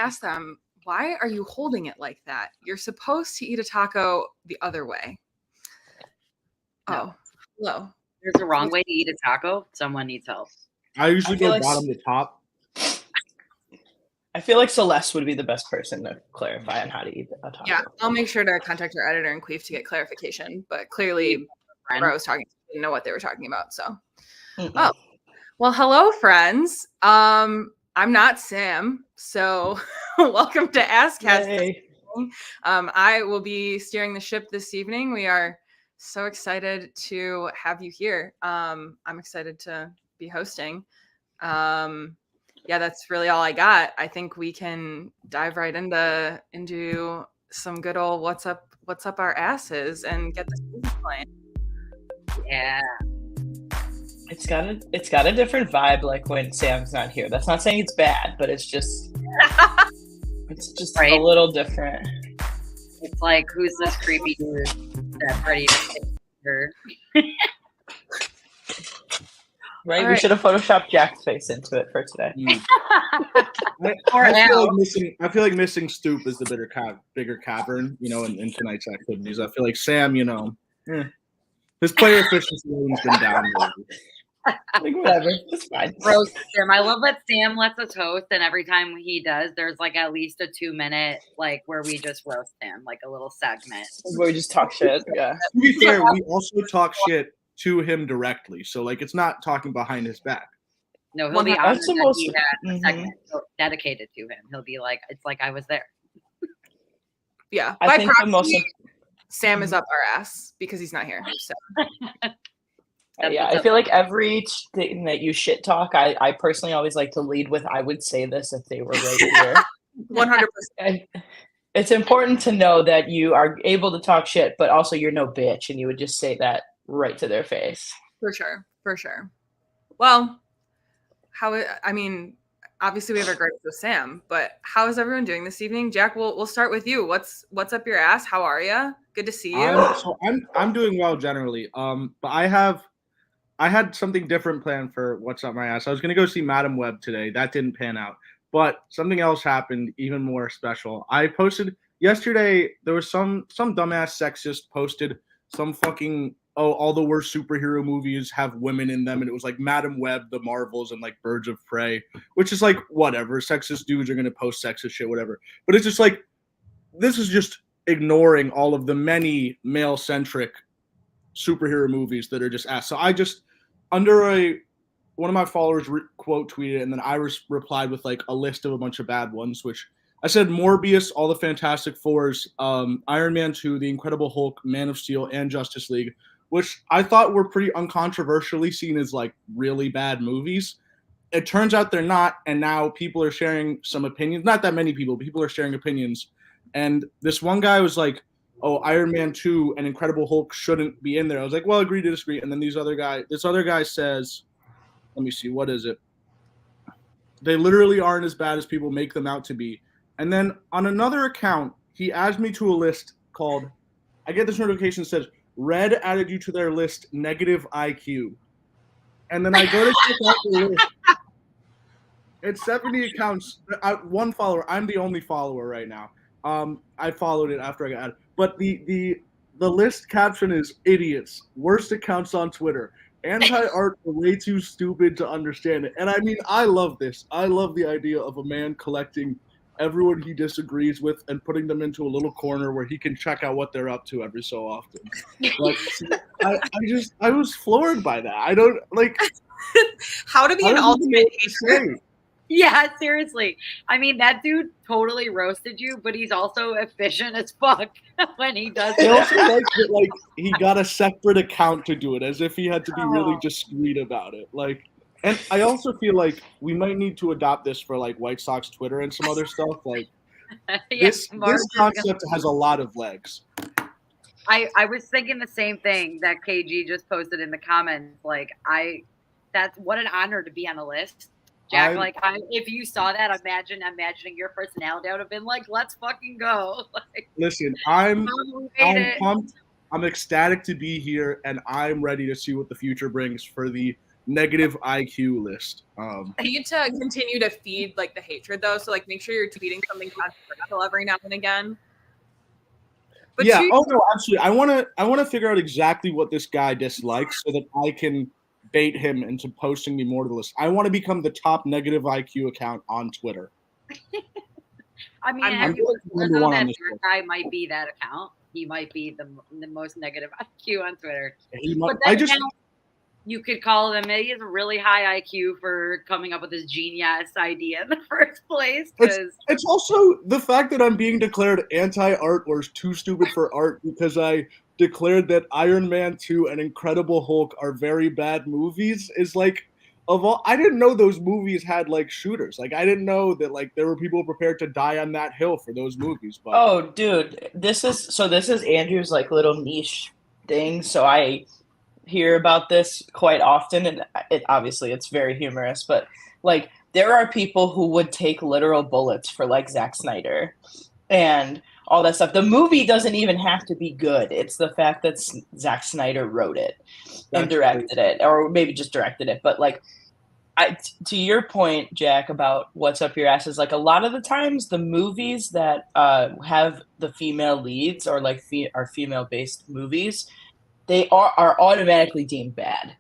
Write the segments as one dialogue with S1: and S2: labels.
S1: ask them, why are you holding it like that? You're supposed to eat a taco the other way.
S2: No.
S1: Oh, hello.
S2: There's a wrong way to eat a taco. Someone needs help.
S3: I usually go bottom to top.
S4: I feel like Celeste would be the best person to clarify on how to eat a taco.
S1: Yeah, I'll make sure to contact our editor and Queef to get clarification. But clearly, whoever I was talking to didn't know what they were talking about. So, Oh, well, hello, friends. I'm not Sam, so welcome to ASScast. I will be steering the ship this evening. We are so excited to have you here. I'm excited to be hosting. Yeah, that's really all I got. I think we can dive right into some good old what's up our asses and get this music playing.
S2: Yeah.
S4: It's got a different vibe like when Sam's not here. That's not saying it's bad, but it's just right. A little different.
S2: It's like, who's this creepy dude that's ready to hit her?
S4: Right? We should have photoshopped Jack's face into it for today.
S3: I feel like missing Stoop is the bigger cavern, in tonight's activities. I feel like Sam, his player efficiency has been down.
S4: Like, whatever, it's fine.
S2: Roast him. I love that Sam lets us host, and every time he does, there's like at least a 2-minute where we just roast him, like a little segment
S4: where we just talk shit. Yeah.
S3: To be fair, we also talk shit to him directly, so it's not talking behind his back.
S2: No, he'll be honored that he had a segment dedicated to him. He'll be like, it's like I was there.
S1: Yeah,
S4: I think proxy,
S1: Sam is up our ass because he's not here. So.
S4: Yeah, I feel like every thing that you shit talk, I personally always like to lead with, I would say this if they were right here.
S1: 100%.
S4: It's important to know that you are able to talk shit, but also you're no bitch, and you would just say that right to their face.
S1: For sure. Well, obviously we have our gripes with Sam, but how is everyone doing this evening? Jack, we'll start with you. What's up your ass? How are you? Good to see you.
S3: I'm doing well generally. But I had something different planned for what's up my ass. I was gonna go see Madam Web today. That didn't pan out. But something else happened even more special. I posted yesterday, there was some dumbass sexist posted some fucking all the worst superhero movies have women in them, and it was like Madam Web, The Marvels, and like Birds of Prey, which is like whatever. Sexist dudes are gonna post sexist shit, whatever. But it's just like this is just ignoring all of the many male-centric superhero movies that are just ass. So I just under one of my followers quote tweeted, and then I replied with like a list of a bunch of bad ones, which I said Morbius, all the Fantastic Fours, Iron Man 2, The Incredible Hulk, Man of Steel, and Justice League, which I thought were pretty uncontroversially seen as like really bad movies. It turns out they're not, and now people are sharing some opinions. Not that many people are sharing opinions. And this one guy was like, oh, Iron Man 2 and Incredible Hulk shouldn't be in there. I was like, well, agree to disagree. And then this other guy says, let me see, what is it? They literally aren't as bad as people make them out to be. And then on another account, he adds me to a list called, I get this notification that says, Red added you to their list, negative IQ. And then I go to check out the list. It's 70 accounts. One follower. I'm the only follower right now. I followed it after I got added. But the list caption is idiots. Worst accounts on Twitter. Anti-art are way too stupid to understand it. And I mean, I love this. I love the idea of a man collecting everyone he disagrees with and putting them into a little corner where he can check out what they're up to every so often. Like, I was floored by that. I don't like
S1: how to be an ultimate hater.
S2: Yeah, seriously. I mean, that dude totally roasted you, but he's also efficient as fuck when he does it.
S3: I also like that, like, he got a separate account to do it, as if he had to be really discreet about it. Like, and I also feel like we might need to adopt this for like White Sox Twitter and some other stuff. Like, this concept has a lot of legs.
S2: I was thinking the same thing that KG just posted in the comments. Like, that's what an honor to be on a list. Jack, if you saw that, imagining your personality, I would have been like, let's fucking go. Like,
S3: listen, I'm pumped. I'm ecstatic to be here, and I'm ready to see what the future brings for the negative IQ list.
S1: I need to continue to feed like the hatred though. So like make sure you're tweeting something controversial every now and again.
S3: But yeah. Oh no, actually, I want to figure out exactly what this guy dislikes so that I can bait him into posting me more to the list. I want to become the top negative IQ account on Twitter.
S2: I mean, have you know that guy might be that account? He might be the most negative IQ on Twitter. But then you could call him. He has a really high IQ for coming up with this genius idea in the first place.
S3: It's also the fact that I'm being declared anti-art or too stupid for art because I declared that Iron Man 2 and Incredible Hulk are very bad movies is like I didn't know those movies had like shooters. Like I didn't know that like there were people prepared to die on that hill for those movies. But
S4: oh, dude, this is Andrew's like little niche thing. So I hear about this quite often, and it's very humorous. But like there are people who would take literal bullets for like Zack Snyder and all that stuff. The movie doesn't even have to be good. It's the fact that Zack Snyder wrote it and directed it, or maybe just directed it. But like, to your point, Jack, about what's up your ass is like a lot of the times the movies that have the female leads or like are female-based movies, they are automatically deemed bad.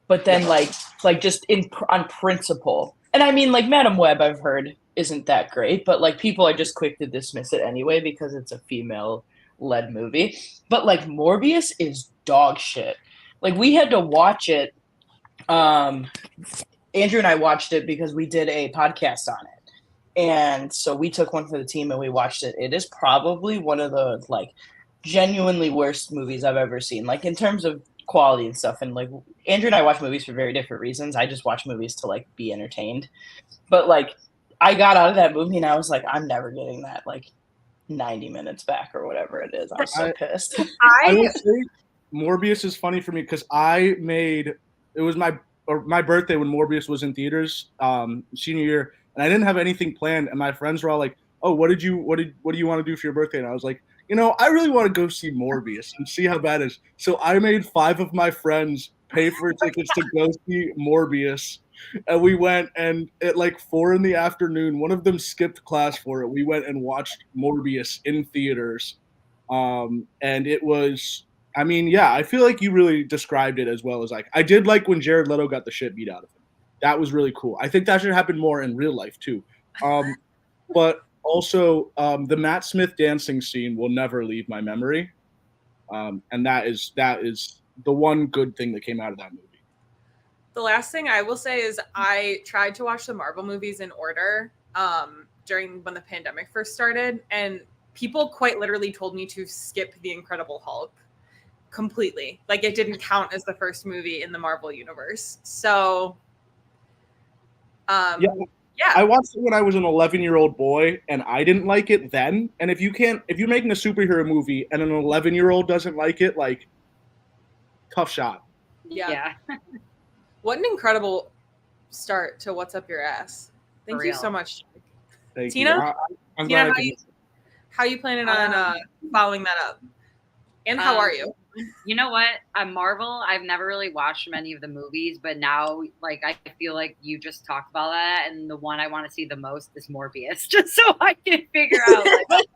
S4: But then like just on principle, and I mean like Madam Web, I've heard isn't that great, but like people are just quick to dismiss it anyway because it's a female-led movie. But like Morbius is dog shit. Like we had to watch it. Andrew and I watched it because we did a podcast on it. And so we took one for the team and we watched it. It is probably one of the like genuinely worst movies I've ever seen, like in terms of quality and stuff. And like Andrew and I watch movies for very different reasons. I just watch movies to like be entertained. But like I got out of that movie and I was like, I'm never getting that like 90 minutes back or whatever it is. I'm so pissed.
S3: I will say Morbius is funny for me because it was my birthday when Morbius was in theaters, senior year, and I didn't have anything planned. And my friends were all like, "Oh, what do you want to do for your birthday?" And I was like, I really want to go see Morbius and see how bad it is. So I made 5 of my friends pay for tickets to go see Morbius, and we went. And at like 4 p.m, one of them skipped class for it. We went and watched Morbius in theaters, and it was. I mean, yeah, I feel like you really described it as well as like I did like when Jared Leto got the shit beat out of him. That was really cool. I think that should happen more in real life too. But also the Matt Smith dancing scene will never leave my memory. And that is the one good thing that came out of that movie.
S1: The last thing I will say is I tried to watch the Marvel movies in order during when the pandemic first started, and people quite literally told me to skip The Incredible Hulk completely. Like it didn't count as the first movie in the Marvel universe. So
S3: yeah. I watched it when I was an 11-year-old boy and I didn't like it then. And if you're making a superhero movie and an 11-year-old doesn't like it, like tough shot.
S1: Yeah. What an incredible start to What's Up Your Ass. Thank you so much.
S3: Thank
S1: Tina?
S3: You.
S1: Tina, how you planning on following that up? And how are you?
S2: You know what? I'm Marvel. I've never really watched many of the movies, but now, like, I feel like you just talked about that, and the one I want to see the most is Morbius, just so I can figure out. Like,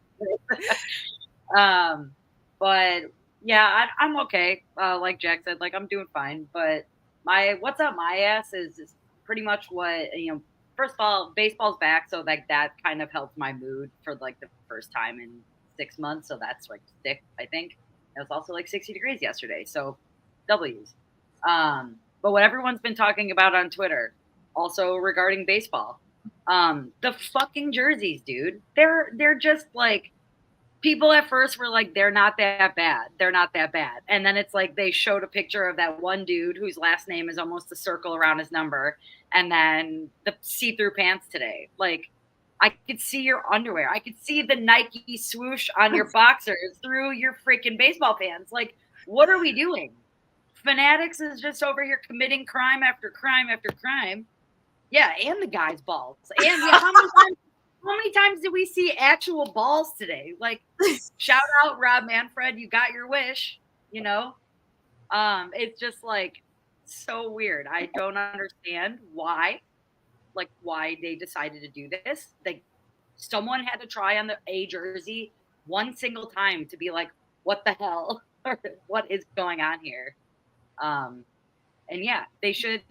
S2: but yeah, I'm okay. Like Jack said, like I'm doing fine. But what's up my ass is pretty much what First of all, baseball's back, so like that kind of helped my mood for like the first time in 6 months. So that's like sick, I think. It was also like 60 degrees yesterday, so W's. But what everyone's been talking about on Twitter, also regarding baseball, the fucking jerseys, dude. They're just like, people at first were like, they're not that bad. They're not that bad. And then it's like they showed a picture of that one dude whose last name is almost a circle around his number, and then the see-through pants today. Like, I could see your underwear. I could see the Nike swoosh on your boxers through your freaking baseball pants. Like, what are we doing? Fanatics is just over here committing crime after crime after crime. Yeah, and the guy's balls. And how many times did we see actual balls today? Like, shout out Rob Manfred, you got your wish. It's just like so weird. I don't understand why they decided to do this. Like, someone had to try on the A jersey one single time to be like, what the hell? What is going on here? And yeah, they should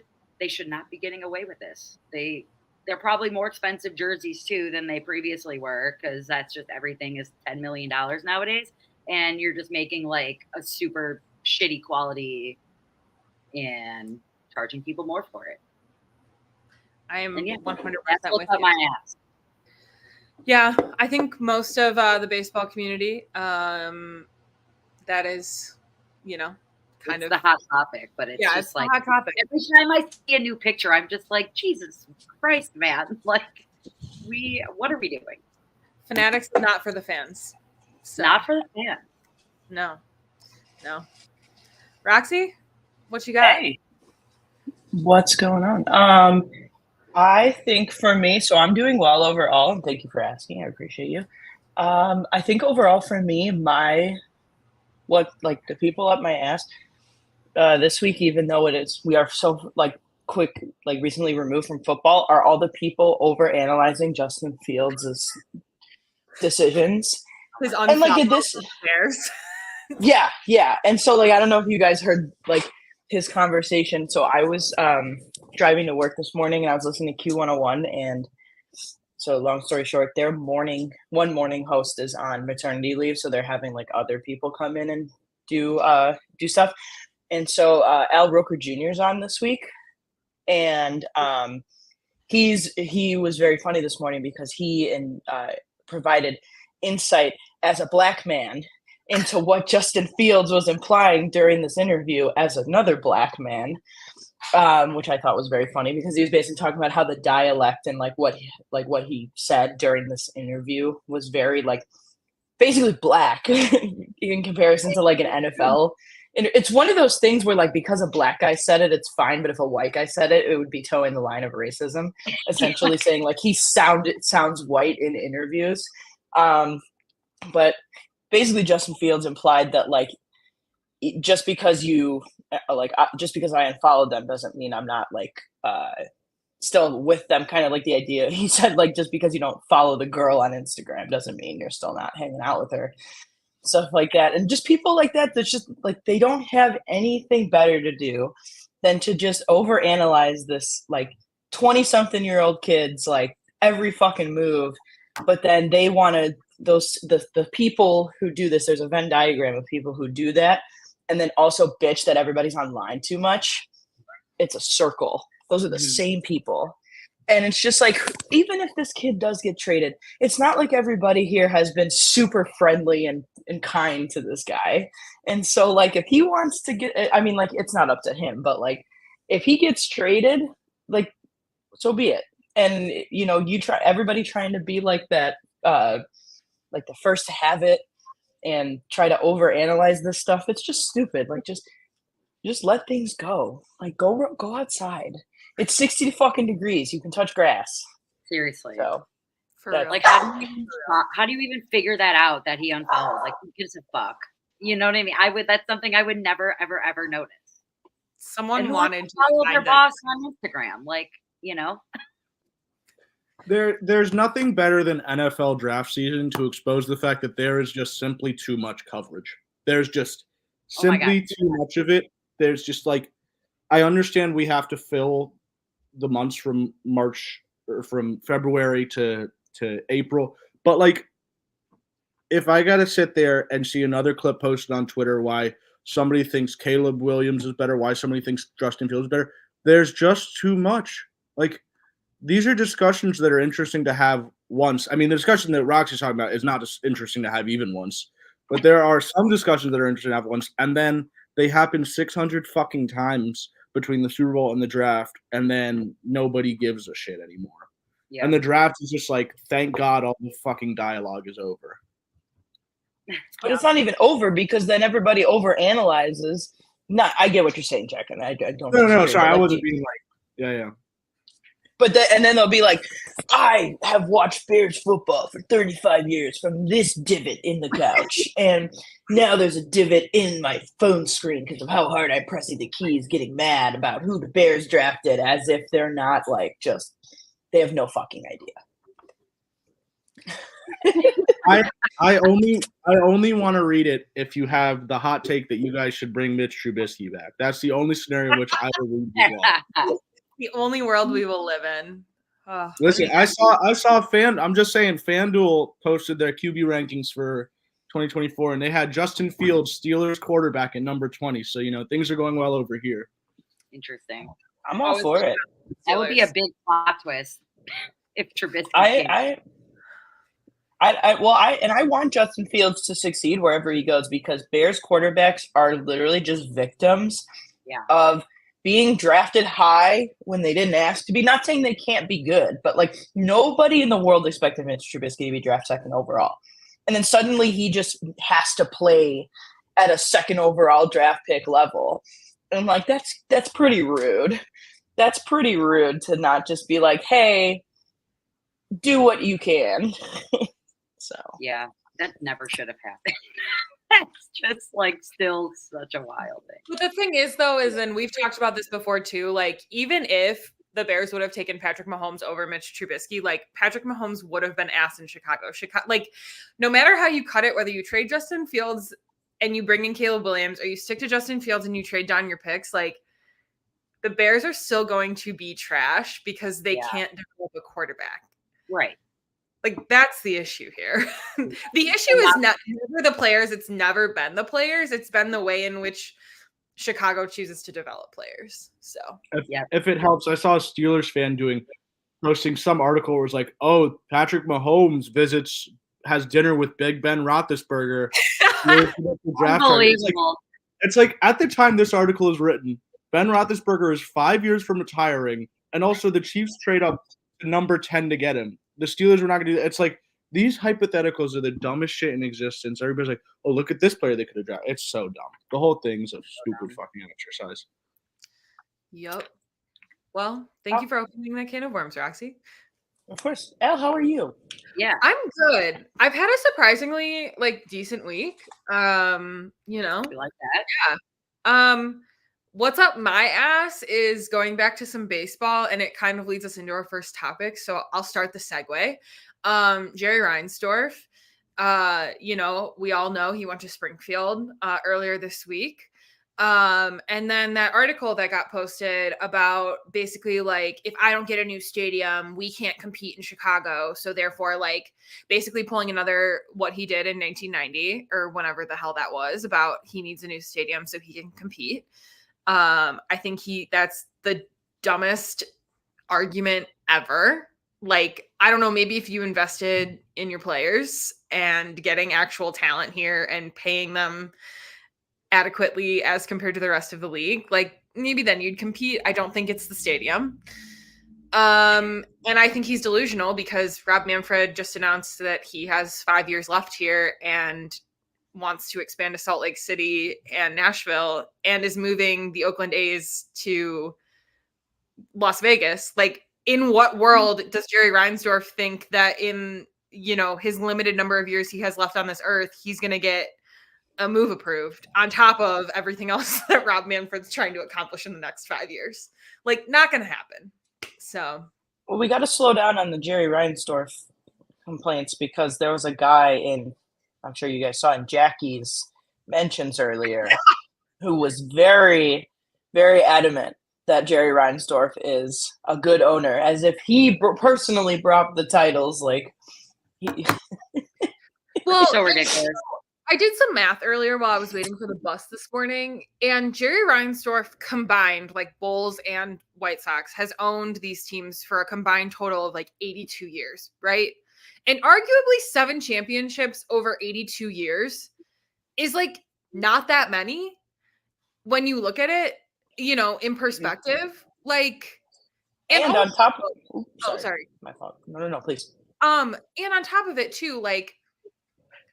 S2: not be getting away with this. They're probably more expensive jerseys too than they previously were, because that's just everything is $10 million nowadays, and you're just making like a super shitty quality and charging people more for it.
S1: I am 100% with
S2: you. My ass.
S1: Yeah, I think most of the baseball community, that is, kind
S2: it's
S1: of
S2: the hot topic, but it's just
S1: it's
S2: like
S1: a hot topic.
S2: Every time I see a new picture, I'm just like, Jesus Christ, man! Like, what are we doing?
S1: Fanatics is not for the fans. So.
S2: Not for the fans.
S1: No. Roxy, what you got?
S4: Hey, what's going on? I think for me, so I'm doing well overall, and thank you for asking. I appreciate you. I think overall for me, the people up my ass this week, even though we are so recently removed from football, are all the people over analyzing Justin Fields' decisions.
S1: And like this bears.
S4: Yeah. And so I don't know if you guys heard his conversation. So I was driving to work this morning and I was listening to Q101, and so long story short, their one morning host is on maternity leave, so they're having other people come in and do stuff. And so Al Roker Jr. is on this week, and he was very funny this morning because he provided insight as a black man into what Justin Fields was implying during this interview as another black man, which I thought was very funny because he was basically talking about how the dialect and what he said during this interview was very basically black in comparison to an NFL. And it's one of those things where because a black guy said it, it's fine, but if a white guy said it, it would be towing the line of racism, essentially saying he sounds white in interviews. But basically Justin Fields implied that just because I unfollowed them doesn't mean I'm not still with them, kind of the idea he said, just because you don't follow the girl on Instagram doesn't mean you're still not hanging out with her, stuff like that. And just people like that, that's just they don't have anything better to do than to just overanalyze this 20-something-year-old kids every fucking move. But then they want to the people who do this, there's a Venn diagram of people who do that and then also bitch that everybody's online too much. It's a circle. Those are the same people. And it's just even if this kid does get traded, it's not like everybody here has been super friendly and kind to this guy. And so if he wants to get, it's not up to him, but if he gets traded, so be it. And everybody trying to be that, the first to have it and try to overanalyze this stuff. It's just stupid. Just let things go. Go outside. It's 60 fucking degrees. You can touch grass.
S2: Seriously.
S4: So,
S1: for real.
S2: How do you even figure that out that he unfollowed? Who gives a fuck? You know what I mean? That's something I would never, ever, ever notice.
S1: Someone wanted to
S2: follow their boss on Instagram,
S3: There's nothing better than NFL draft season to expose the fact that there is just simply too much coverage. There's just simply too much of it. There's just I understand we have to fill the months from March or from February to April, but if I got to sit there and see another clip posted on Twitter why somebody thinks Caleb Williams is better, why somebody thinks Justin Fields is better, there's just too much. These are discussions that are interesting to have once. I mean, the discussion that Roxy's talking about is not as interesting to have even once, but there are some discussions that are interesting to have once, and then they happen 600 fucking times between the Super Bowl and the draft, and then nobody gives a shit anymore. Yeah. And the draft is just thank God all the fucking dialogue is over.
S4: But it's not even over because then everybody overanalyzes. I get what you're saying, Jack, and I don't.
S3: No, sorry, I wasn't being yeah.
S4: But then they'll be I have watched Bears football for 35 years from this divot in the couch. And now there's a divot in my phone screen because of how hard I'm pressing the keys, getting mad about who the Bears drafted, as if they're not like just they have no fucking idea.
S3: I only want to read it if you have the hot take that you guys should bring Mitch Trubisky back. That's the only scenario in which I will read you all.
S1: The only world we will live in. Oh,
S3: Listen, I saw I'm just saying FanDuel posted their QB rankings for 2024, and they had Justin Fields, Steelers quarterback, at number 20. So, things are going well over here.
S2: Interesting.
S4: I'm all for it.
S2: That would be a big plot twist if Trubisky
S4: I want Justin Fields to succeed wherever he goes, because Bears quarterbacks are literally just victims of being drafted high when they didn't ask to be. Not saying they can't be good, but like nobody in the world expected Mitch Trubisky to be drafted second overall. And then suddenly he just has to play at a second overall draft pick level. And like, that's pretty rude. That's pretty rude to not just be like, hey, do what you can. So
S2: yeah, that never should have happened. That's just like still such a wild thing.
S1: But the thing is, though, and we've talked about this before too, like even if the Bears would have taken Patrick Mahomes over Mitch Trubisky, like Patrick Mahomes would have been asked in Chicago. Like no matter how you cut it, whether you trade Justin Fields and you bring in Caleb Williams, or you stick to Justin Fields and you trade down your picks, like the Bears are still going to be trash because they can't develop a quarterback.
S2: Right.
S1: Like that's the issue here. The issue is never the players. It's never been the players. It's been the way in which Chicago chooses to develop players. So
S3: if it helps, I saw a Steelers fan posting some article where it was like, "Oh, Patrick Mahomes has dinner with Big Ben Roethlisberger."
S2: Unbelievable.
S3: It's like at the time this article is written, Ben Roethlisberger is 5 years from retiring, and also the Chiefs trade up to number 10 to get him. The Steelers were not going to do that. It's like these hypotheticals are the dumbest shit in existence. Everybody's like, oh, look at this player they could have drafted. It's so dumb. The whole thing's a stupid fucking exercise.
S1: Yep. Well, thank you for opening that can of worms, Roxy.
S4: Of course. Elle, how are you?
S2: Yeah.
S1: I'm good. I've had a surprisingly decent week.
S2: We like that.
S1: Yeah. What's up my ass is going back to some baseball, and it kind of leads us into our first topic. So I'll start the segue. Jerry Reinsdorf, we all know he went to Springfield earlier this week. And then that article that got posted about basically like, if I don't get a new stadium, we can't compete in Chicago. So therefore, like basically pulling another what he did in 1990 or whenever the hell that was about he needs a new stadium so he can compete. I think that's the dumbest argument ever. Like, I don't know, maybe if you invested in your players and getting actual talent here and paying them adequately as compared to the rest of the league, like maybe then you'd compete. I don't think it's the stadium. And I think he's delusional because Rob Manfred just announced that he has 5 years left here and wants to expand to Salt Lake City and Nashville and is moving the Oakland A's to Las Vegas. Like, in what world does Jerry Reinsdorf think that in, his limited number of years he has left on this earth, he's going to get a move approved on top of everything else that Rob Manfred's trying to accomplish in the next 5 years? Like, not going to happen. So,
S4: well, we got to slow down on the Jerry Reinsdorf complaints because there was a guy I'm sure you guys saw in Jackie's mentions earlier, who was very, very adamant that Jerry Reinsdorf is a good owner, as if he personally brought the titles. Like,
S1: well,
S2: so ridiculous.
S1: I did some math earlier while I was waiting for the bus this morning, and Jerry Reinsdorf combined, like Bulls and White Sox, has owned these teams for a combined total of like 82 years, right? And arguably 7 championships over 82 years is like not that many when you look at it, in perspective. Like,
S4: and on top of
S1: sorry.
S4: My fault. No, please.
S1: And on top of it too, like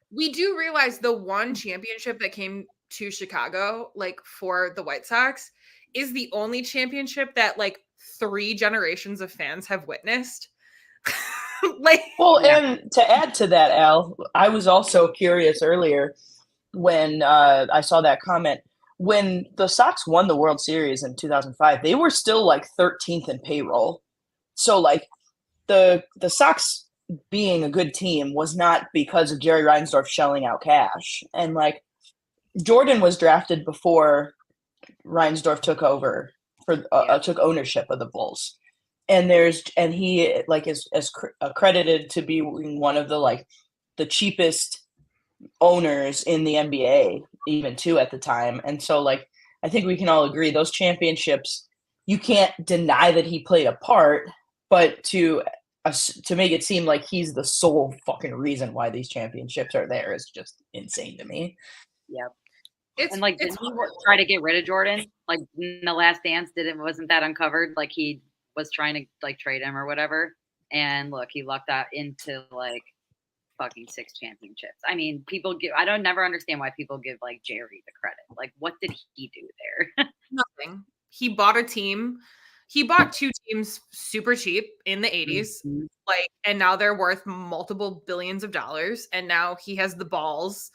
S1: we do realize the one championship that came to Chicago, like for the White Sox, is the only championship that like 3 generations of fans have witnessed.
S4: And to add to that, Al, I was also curious earlier. when I saw that comment. When the Sox won the World Series in 2005, they were still like 13th in payroll. So like the Sox being a good team was not because of Jerry Reinsdorf shelling out cash. And like Jordan was drafted before Reinsdorf took over took ownership of the Bulls. And he like is credited to being one of the cheapest owners in the NBA, even too, at the time. And so like I think we can all agree those championships, you can't deny that he played a part, but to make it seem like he's the sole fucking reason why these championships are there is just insane to me.
S2: Yep. And like, didn't he try to get rid of Jordan? Like in The Last Dance, wasn't that uncovered? Like he was trying to like trade him or whatever. And look, he lucked out into like fucking 6 championships. I mean, I don't never understand why people give like Jerry the credit. Like, what did he do there?
S1: Nothing. He bought a team. He bought 2 teams super cheap in the 80s.
S2: Mm-hmm.
S1: Like, and now they're worth multiple billions of dollars. And now he has the balls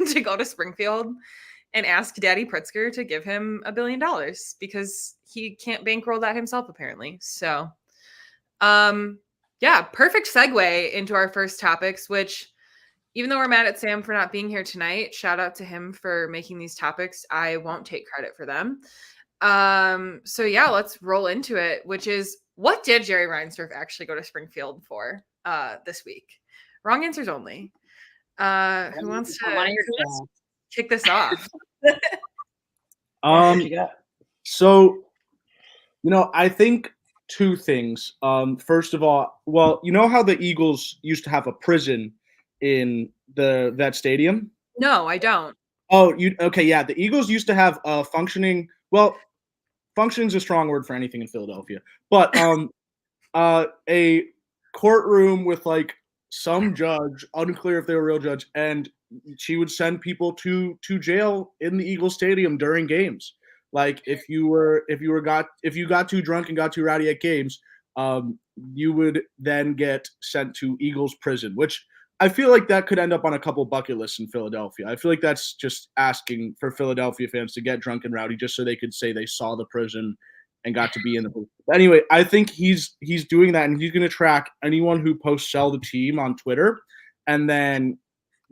S1: to go to Springfield and ask Daddy Pritzker to give him $1 billion because he can't bankroll that himself, apparently. So, yeah, perfect segue into our first topics, which, even though we're mad at Sam for not being here tonight, shout out to him for making these topics. I won't take credit for them. So yeah, let's roll into it, which is, what did Jerry Reinsdorf actually go to Springfield for this week? Wrong answers only. Who wants to kick this off?
S3: So, I think 2 things. First of all, well, you know how the Eagles used to have a prison in that stadium?
S1: No, I don't.
S3: Oh, okay, yeah. The Eagles used to have a functioning. Well, functioning's a strong word for anything in Philadelphia, but a courtroom with like some judge, unclear if they were a real judge, and she would send people to jail in the Eagles stadium during games. Like if you got too drunk and got too rowdy at games, you would then get sent to Eagles prison, which I feel like that could end up on a couple bucket lists in Philadelphia. I feel like that's just asking for Philadelphia fans to get drunk and rowdy just so they could say they saw the prison and got to be in the prison. Anyway, I think he's doing that, and he's going to track anyone who posts "sell the team" on Twitter, and then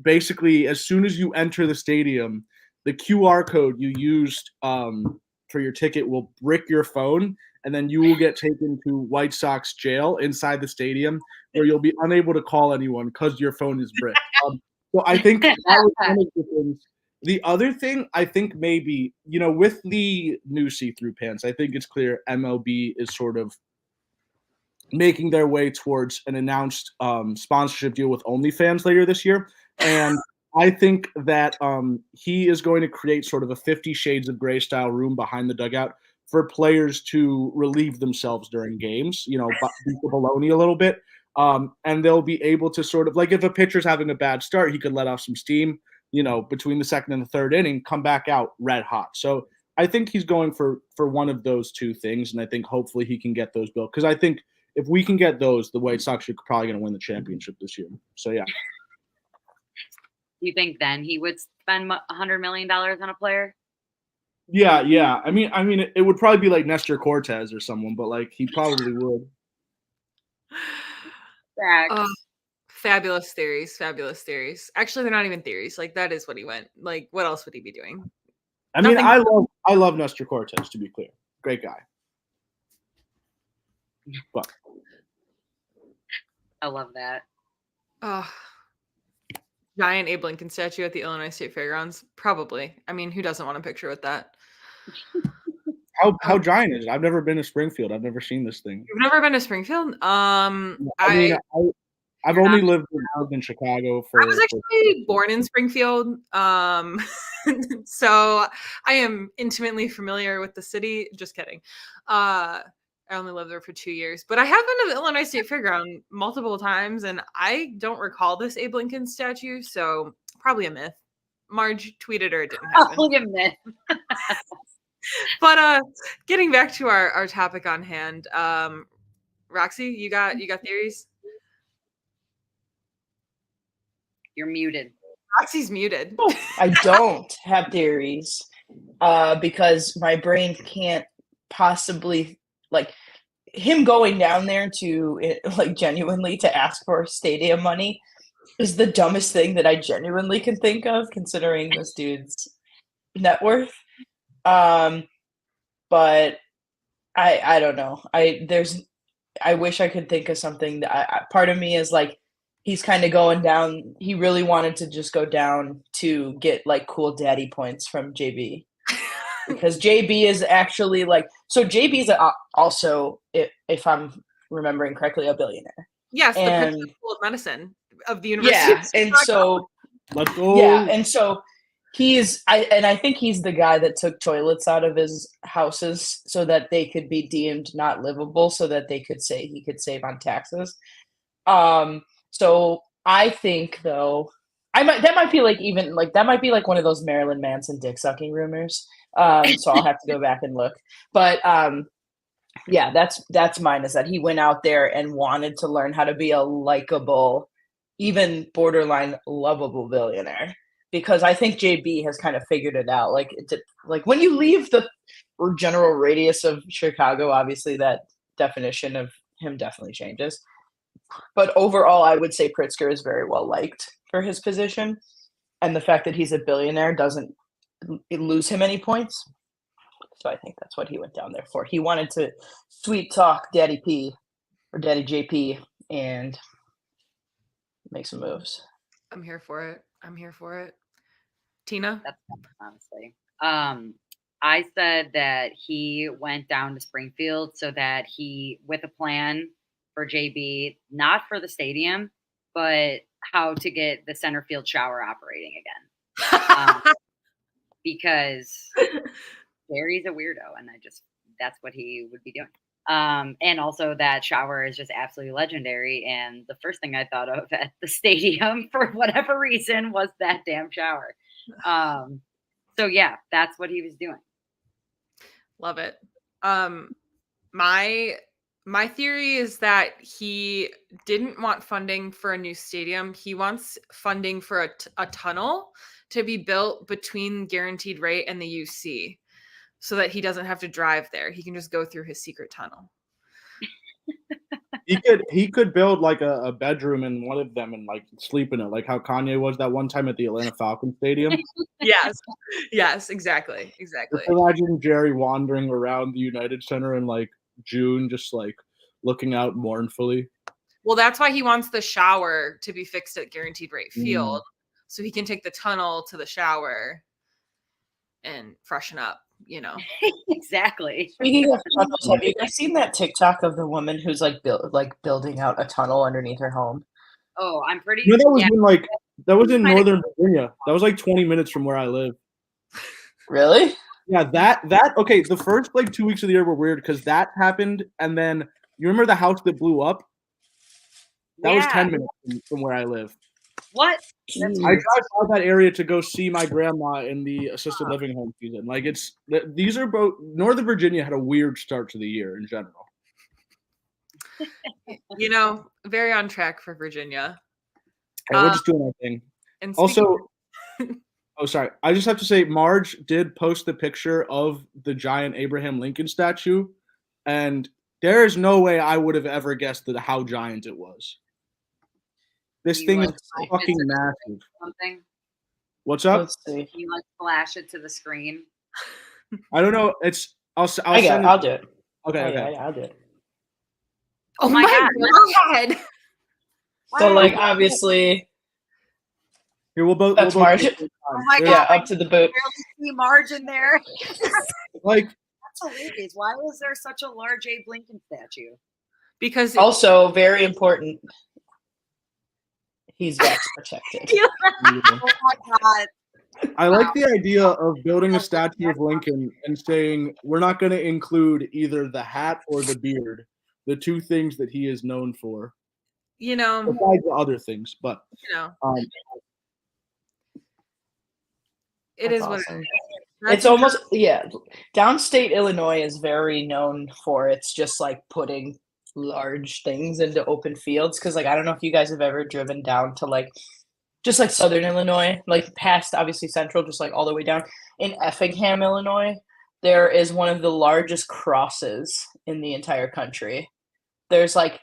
S3: basically as soon as you enter the stadium, the QR code you used for your ticket will brick your phone, and then you will get taken to White Sox jail inside the stadium where you'll be unable to call anyone because your phone is bricked. So I think that was one of the things. The other thing, I think maybe, with the new see-through pants, I think it's clear MLB is sort of making their way towards an announced sponsorship deal with OnlyFans later this year. And I think that he is going to create sort of a 50 Shades of Grey style room behind the dugout for players to relieve themselves during games, beat the baloney a little bit. And they'll be able to sort of, like, if a pitcher's having a bad start, he could let off some steam, between the second and the third inning, come back out red hot. So I think he's going for one of those 2 things, and I think hopefully he can get those built. Because I think if we can get those, the White Sox are probably going to win the championship this year. So, yeah.
S2: Do you think then he would spend $100 million on a player?
S3: Yeah. I mean, it would probably be like Nestor Cortez or someone, but like he probably would.
S1: Fabulous theories. Actually, they're not even theories. Like, that is what he went. Like, what else would he be doing?
S3: I mean, I love Nestor Cortez, to be clear. Great guy. But
S2: I love that.
S1: Giant Abe Lincoln statue at the Illinois State Fairgrounds. Probably. I mean, who doesn't want a picture with that?
S3: How giant is it? I've never been to Springfield. I've never seen this thing.
S1: You've never been to Springfield?
S3: I've only lived in Chicago I
S1: was actually born in Springfield. So I am intimately familiar with the city. Just kidding. I only lived there for 2 years, but I have been to the Illinois State Fairground multiple times, and I don't recall this Abe Lincoln statue, so probably a myth. Marge tweeted or it didn't happen.
S2: Probably a myth.
S1: But getting back to our topic on hand, Roxy, you got theories?
S2: You're muted.
S1: Roxy's muted.
S4: I don't have theories because my brain can't possibly like him going down there to like genuinely to ask for stadium money is the dumbest thing that I genuinely can think of considering this dude's net worth. But I don't know. I wish I could think of something that part of me is like he's kind of going down. He really wanted to just go down to get like cool daddy points from JB because JB is actually like so JB is also if I'm remembering correctly a billionaire.
S1: Yes, the
S4: And
S1: principal of medicine of the University.
S4: yeah, and so
S3: Let's go.
S4: yeah, and so I think he's the guy that took toilets out of his houses so that they could be deemed not livable, so that he could save on taxes. So I think though, that might be like one of those Marilyn Manson dick sucking rumors. So I'll have to go back and look. But yeah, that's mine. Is that he went out there and wanted to learn how to be a likable, even borderline lovable billionaire. Because I think JB has kind of figured it out. Like when you leave the general radius of Chicago, obviously that definition of him definitely changes. But overall, I would say Pritzker is very well liked for his position. And the fact that he's a billionaire doesn't lose him any points. So I think that's what he went down there for. He wanted to sweet talk Daddy P or Daddy JP and make some moves.
S1: I'm here for it. Tina?
S2: That's honestly. I said that he went down to Springfield so that with a plan for JB, not for the stadium, but how to get the center field shower operating again. Because Jerry's a weirdo, and that's what he would be doing. And also that shower is just absolutely legendary. And the first thing I thought of at the stadium for whatever reason was that damn shower. So yeah, that's what he was doing.
S1: Love it. My theory is that he didn't want funding for a new stadium. He wants funding for a tunnel to be built between Guaranteed Rate and the UC so that he doesn't have to drive there. He can just go through his secret tunnel.
S3: He could build like a bedroom in one of them and like sleep in it, like how Kanye was that one time at the Atlanta Falcons Stadium.
S1: Yes, exactly.
S3: Just imagine Jerry wandering around the United Center in like June, just like looking out mournfully.
S1: Well, that's why he wants the shower to be fixed at Guaranteed Rate Field, so he can take the tunnel to the shower and freshen up. You know.
S2: Exactly.
S4: Speaking of tunnels, have you guys seen that TikTok of the woman who's like building out a tunnel underneath her home?
S2: Oh, I'm pretty.
S3: You know, that was in Northern Virginia. That was like 20 minutes from where I live.
S4: Really?
S3: Yeah, that okay. The first like 2 weeks of the year were weird because that happened, and then you remember the house that blew up? That was 10 minutes from where I live.
S2: What?
S3: I drive out that area to go see my grandma in the assisted living home season. Like these are both. Northern Virginia had a weird start to the year in general.
S1: You know, very on track for Virginia.
S3: Hey, we're just doing our thing. And also, oh, sorry. I just have to say, Marge did post the picture of the giant Abraham Lincoln statue, and there is no way I would have ever guessed how giant it was. This thing is fucking massive.
S2: Something.
S3: What's up?
S2: Can you like flash it to the screen?
S3: I don't know. I'll do
S4: it.
S3: Okay.
S4: Yeah, I'll do it.
S1: Oh my God.
S4: So like obviously.
S3: Here we'll both.
S4: That's Marge.
S2: Oh my God!
S4: Yeah, up to the boot.
S2: I see Marge in there.
S3: Like
S2: that's hilarious. Why was there such a large Abe Lincoln statue?
S1: Because
S4: also very important. He's vax protected.
S2: Oh my God.
S3: I like the idea of building a statue of Lincoln and saying we're not going to include either the hat or the beard, the two things that he is known for.
S1: You know,
S3: besides the other things, but
S1: you know,
S4: it is awesome. What it is. It's almost downstate Illinois is very known for it's just like putting large things into open fields because like I don't know if you guys have ever driven down to like just like Southern Illinois, like past obviously Central, just like all the way down. In Effingham, Illinois, there is one of the largest crosses in the entire country. There's like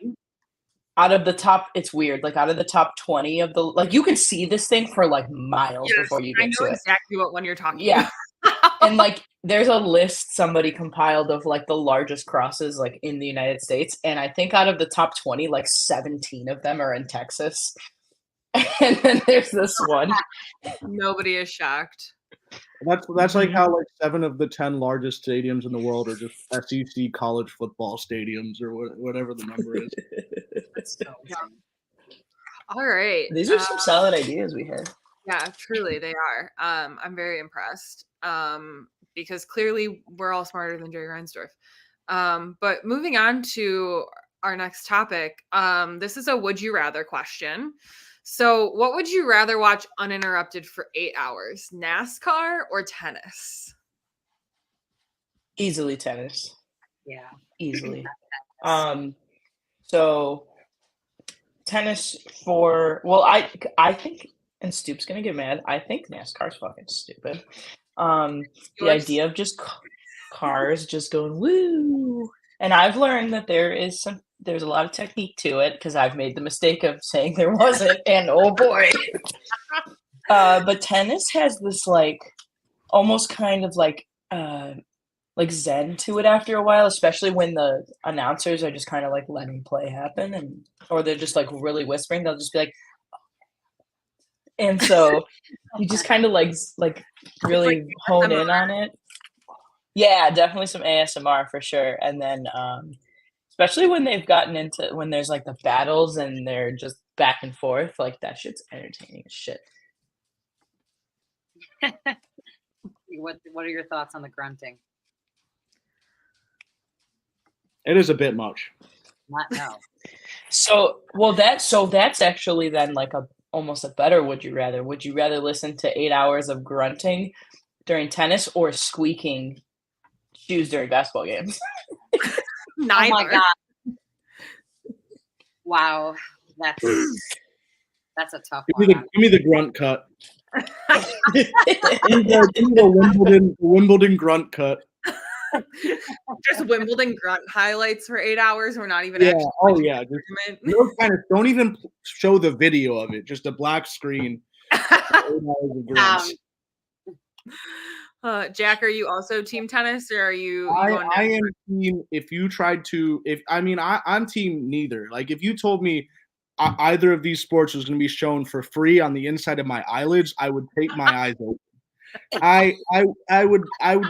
S4: out of the top, it's weird, like out of the top 20 of the, like you can see this thing for like miles before you
S1: I
S4: get
S1: know
S4: to it.
S1: exactly what one you're talking
S4: Yeah.
S1: about.
S4: And like there's a list somebody compiled of like the largest crosses like in the United States. And I think out of the top 20, like 17 of them are in Texas. And then there's this one.
S1: Nobody is shocked.
S3: That's like how like 7 of the 10 largest stadiums in the world are just SEC college football stadiums or whatever the number is.
S1: All right.
S4: These are some solid ideas we had.
S1: Yeah, truly they are. I'm very impressed. Because clearly we're all smarter than Jerry Reinsdorf. But moving on to our next topic, this is a would you rather question. So what would you rather watch uninterrupted for 8 hours, NASCAR or tennis?
S4: Easily tennis.
S2: Yeah.
S4: Easily. So tennis for, well, I think, and Stoop's gonna get mad, I think NASCAR's fucking stupid. The idea of just cars just going woo, and I've learned that there's a lot of technique to it because I've made the mistake of saying there wasn't, and oh boy. But tennis has this like almost kind of like zen to it after a while, especially when the announcers are just kind of like letting play happen, or they're just like really whispering. They'll just be like, and so you just kind of like really hone in on it. Yeah, definitely some ASMR for sure. And then especially when they've gotten into when there's like the battles and they're just back and forth, like that shit's entertaining as shit.
S2: What are your thoughts on the grunting?
S3: It is a bit much.
S2: No.
S4: So that's actually then like almost a better would you rather. Would you rather listen to 8 hours of grunting during tennis or squeaking shoes during basketball games?
S1: Neither.
S2: Oh my god! Wow, that's a tough one.
S3: Give me the grunt cut. give me the Wimbledon grunt cut.
S1: Just Wimbledon grunt highlights for 8 hours. We're not even.
S3: Yeah.
S1: Actually
S3: Oh yeah. No kind of. Don't even show the video of it. Just a black screen.
S1: Jack, are you also team tennis, or are you?
S3: I am team. If you tried to, I'm team neither. Like if you told me either of these sports was going to be shown for free on the inside of my eyelids, I would take my eyes open. I would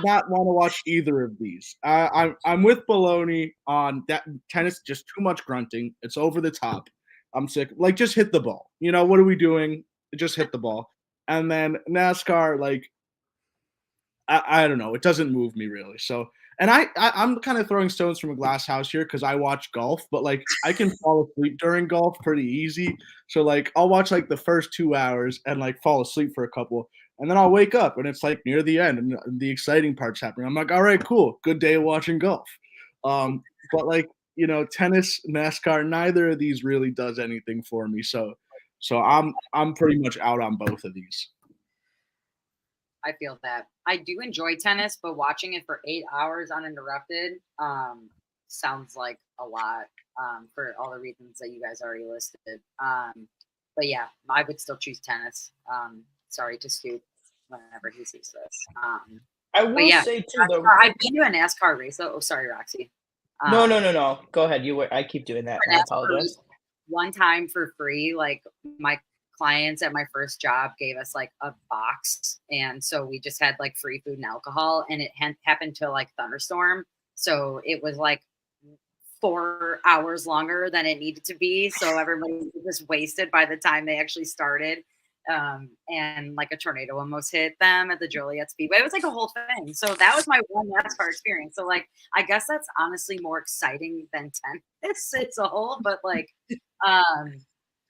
S3: not want to watch either of these. I'm with Baloney on that. Tennis, just too much grunting. It's over the top. I'm sick. Like just hit the ball. You know what are we doing? Just hit the ball. And then NASCAR, like. I don't know. It doesn't move me really. So, and I'm kind of throwing stones from a glass house here because I watch golf, but like I can fall asleep during golf pretty easy. So like I'll watch like the first 2 hours and like fall asleep for a couple, and then I'll wake up and it's like near the end and the exciting part's happening. I'm like, all right, cool, good day of watching golf. But like tennis, NASCAR, neither of these really does anything for me. So I'm pretty much out on both of these.
S2: I feel that. I do enjoy tennis, but watching it for 8 hours uninterrupted sounds like a lot for all the reasons that you guys already listed. But yeah, I would still choose tennis. Sorry to Scoop whenever he sees this.
S4: I will say too, though.
S2: I've been to a NASCAR race. Oh, sorry, Roxy.
S4: No. Go ahead. I keep doing that. I apologize.
S2: One time for free, like my clients at my first job gave us like a box, and so we just had like free food and alcohol, and it happened to like thunderstorm, so it was like 4 hours longer than it needed to be, so everybody was wasted by the time they actually started, and like a tornado almost hit them at the Joliet Speedway. It was like a whole thing. So that was my one NASCAR experience. So like I guess that's honestly more exciting than tennis as a whole, but like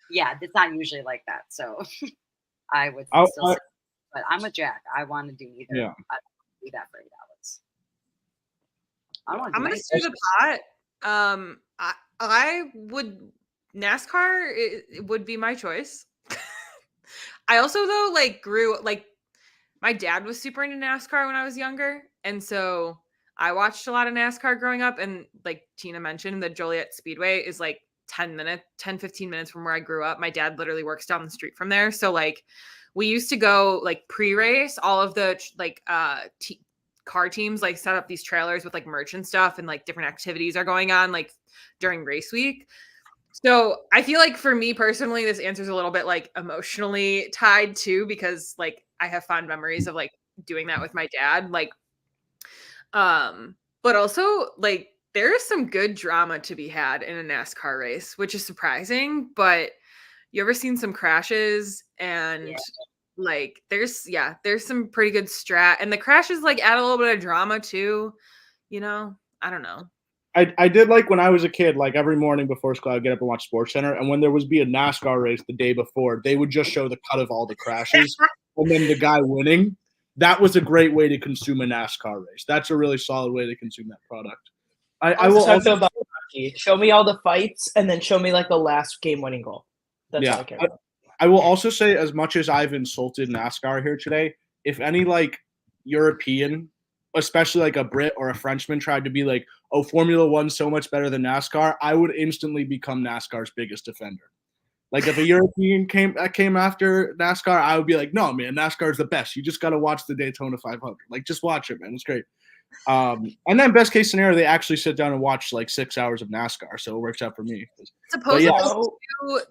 S2: yeah, it's not usually like that. So I would still say, but I'm with Jack. I want to do either.
S3: Yeah.
S2: I don't do that for 8 hours.
S1: I'm going to stir the pot. I would NASCAR it would be my choice. I also though like grew like my dad was super into NASCAR when I was younger, and so I watched a lot of NASCAR growing up. And like Tina mentioned, the Joliet Speedway is like 15 minutes from where I grew up. My dad literally works down the street from there, so like we used to go like pre-race. All of the like car teams like set up these trailers with like merch and stuff, and like different activities are going on like during race week. So I feel like for me personally, this answer's a little bit like emotionally tied too, because like I have fond memories of like doing that with my dad. Like, but also like there is some good drama to be had in a NASCAR race, which is surprising. But you ever seen some crashes? And like there's some pretty good strat, and the crashes like add a little bit of drama too. You know, I don't know.
S3: I did like when I was a kid, like every morning before school, I'd get up and watch SportsCenter. And when there would be a NASCAR race the day before, they would just show the cut of all the crashes and then the guy winning. That was a great way to consume a NASCAR race. That's a really solid way to consume that product. I will also
S4: about show me all the fights and then show me like the last game-winning goal. That's all I care about.
S3: I will also say, as much as I've insulted NASCAR here today, if any like European, especially like a Brit or a Frenchman, tried to be like, oh, Formula One's so much better than NASCAR, I would instantly become NASCAR's biggest defender. Like if a European came after NASCAR, I would be like, no, man, NASCAR is the best. You just got to watch the Daytona 500. Like, just watch it, man. It's great. And then best case scenario, they actually sit down and watch like 6 hours of NASCAR. So it works out for me.
S1: Supposedly,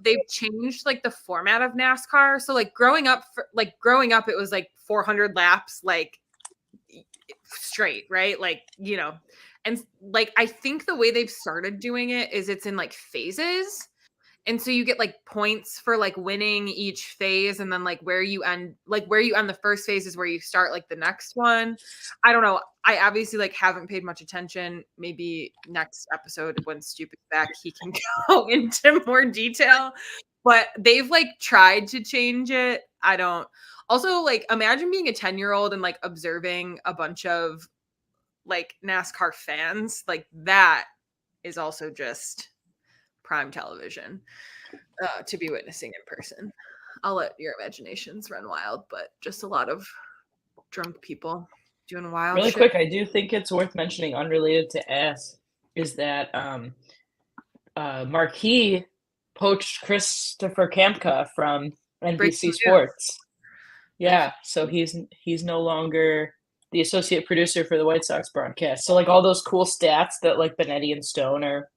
S1: they've changed like the format of NASCAR. So like growing up, it was like 400 laps, like straight, right? Like, you know, and like I think the way they've started doing it is it's in like phases. And so you get like points for like winning each phase, and then like where you end the first phase is where you start like the next one. I don't know. I obviously like haven't paid much attention. Maybe next episode when Stupid's back, he can go into more detail. But they've like tried to change it. I don't. Also, like imagine being a 10-year-old and like observing a bunch of like NASCAR fans. Like that is also just prime television to be witnessing in person. I'll let your imaginations run wild, but just a lot of drunk people doing wild
S4: really
S1: shit.
S4: Quick, I do think it's worth mentioning, unrelated to Ass, is that Marquis poached Christopher Kamka from NBC Sports. Yeah, so he's no longer the associate producer for the White Sox broadcast. So like all those cool stats that like Benetti and Stone are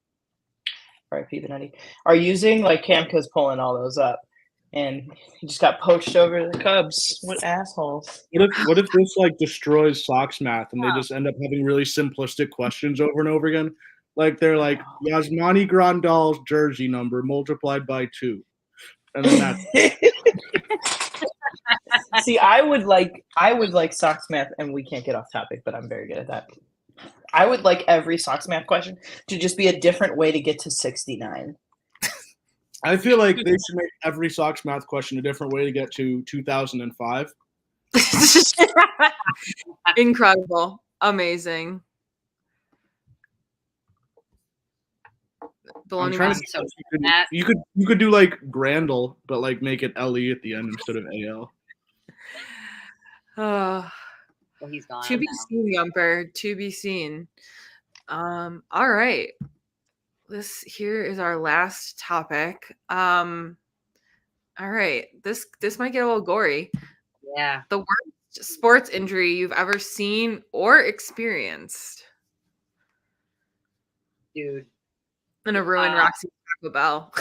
S4: R.I.P. Benetti are using, like Kamka's pulling all those up, and he just got poached over to the Cubs. What assholes!
S3: What if this like destroys Sox math and they just end up having really simplistic questions over and over again? Like they're like Yasmani Grandal's jersey number multiplied by 2, and then that's.
S4: See, I would like Sox math, and we can't get off topic, but I'm very good at that. I would like every Sox math question to just be a different way to get to 69.
S3: I feel like they should make every Sox math question a different way to get to 2005.
S1: Incredible. Amazing.
S3: You could do like Grandal, but like make it LE at the end instead of AL.
S2: Well, he's gone.
S1: To be seen, Yumper. To be seen. All right. This here is our last topic. All right. This might get a little gory.
S2: Yeah.
S1: The worst sports injury you've ever seen or experienced.
S2: Dude.
S1: In a ruined Roxy Taco Bell.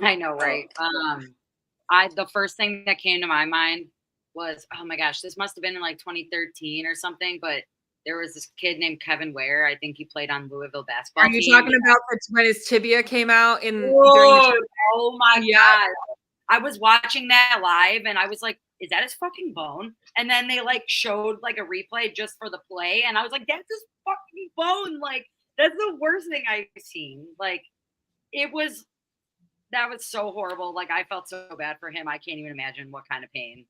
S2: I know, right? The first thing that came to my mind was, oh my gosh, this must have been in like 2013 or something, but there was this kid named Kevin Ware. I think he played on Louisville basketball.
S1: Are you talking about when his tibia came out during the
S2: oh my God. I was watching that live and I was like, is that his fucking bone? And then they like showed like a replay just for the play. And I was like, that's his fucking bone. Like, that's the worst thing I've seen. Like, that was so horrible. Like, I felt so bad for him. I can't even imagine what kind of pain